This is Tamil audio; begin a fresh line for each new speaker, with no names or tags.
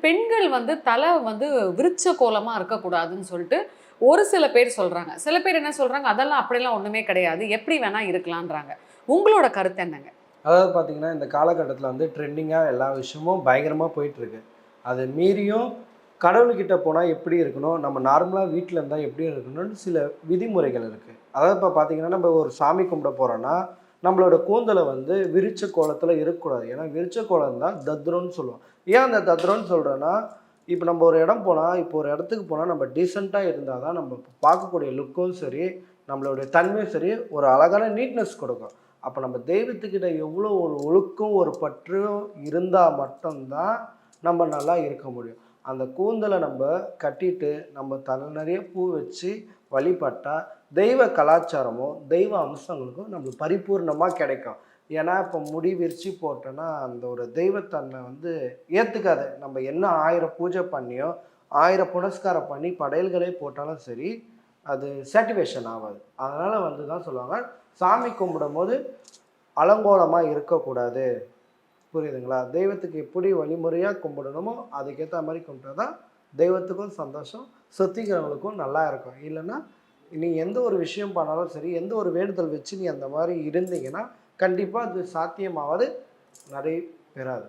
பெண்கள் வந்து தலை வந்து விருச்ச கோலமா இருக்கக்கூடாதுன்னு சொல்லிட்டு ஒரு சில பேர் சொல்றாங்க. சில பேர் என்ன சொல்றாங்க, அதெல்லாம் அப்படிலாம் ஒண்ணுமே கிடையாது. எப்படி வேணா இருக்கலான்றாங்க. உங்களோட கருத்து என்னங்க?
அதாவது பார்த்தீங்கன்னா, இந்த காலகட்டத்தில வந்து ட்ரெண்டிங்கா எல்லா விஷயமும் பயங்கரமா போயிட்டுருக்கு. அத மீறியும் கடவுள்கிட்ட போனா எப்படி இருக்கணும்? நம்ம நார்மலா வீட்ல இருந்தா எப்படி இருக்கணும்னு சில விதிமுறைகள் இருக்கு. அதாவது இப்ப பார்த்தீங்கன்னா, நம்ம ஒரு சாமி கும்பிட போறோம்னா, நம்மளோட கூந்தல வந்து விரிச்ச கோலத்தில இருக்கக்கூடாது. ஏன்னா, விரிச்ச கோலம் இருந்தா தத்ரோன்னு சொல்லுவோம். ஏன் அந்த தத்ரோன்னு சொல்றேன்னா, இப்ப நம்ம ஒரு இடம் போனா இப்போ ஒரு இடத்துக்கு போனா நம்ம டீசென்ட்டா இருந்தா தான் நம்ம பார்க்கக்கூடிய லுக்கும் சரி, நம்மளுடைய தன்மையும் சரி, ஒரு அழகான நீட்னஸ் கொடுக்கும். அப்ப நம்ம தெய்வத்துக்கிட்ட எவ்வளோ ஒரு ஒழுக்கம், ஒரு பற்றும் இருந்தா மட்டும் தான் நம்ம நல்லா இருக்க முடியும். அந்த கூந்தல நம்ப கட்டிட்டு, நம்ம தலை நெறைய பூ வச்சு வழிபட்டா, தெய்வ கலாச்சாரமும், தெய்வ அம்சங்களுக்கும் நம்மளுக்கு பரிபூர்ணமா கிடைக்கும். ஏன்னா, இப்ப முடி விரிச்சு போட்டோன்னா, அந்த ஒரு தெய்வத்தன்மை வந்து ஏத்துக்காது. நம்ம என்ன 1000 பூஜை பண்ணியோ, 1000 புனஸ்காரம் பண்ணி படையல்களே போட்டாலும் சரி, அது சாட்டிஸ்ஃபேக்ஷன் ஆவாது. அதனால வந்து தான் சொல்லுவாங்க, சாமி கும்பிடும்போது அலங்கோலமா இருக்கக்கூடாது. புரியுதுங்களா? தெய்வத்துக்கு எப்படி வழிமுறையா கும்பிடணுமோ, அதுக்கேத்தா மாரி கும்பிட்டா தான் தெய்வத்துக்கும் சந்தோஷம், சுத்திக்கிறவங்களுக்கும் நல்லா இருக்கும். இல்லன்னா, நீ எந்த ஒரு விஷயம் பண்ணாலும் சரி, எந்த ஒரு வேண்டுதல் வச்சு நீ அந்த மாரி இருந்தீங்கன்னா, கண்டிப்பா அது சாத்தியமாவது நடைபெறாது.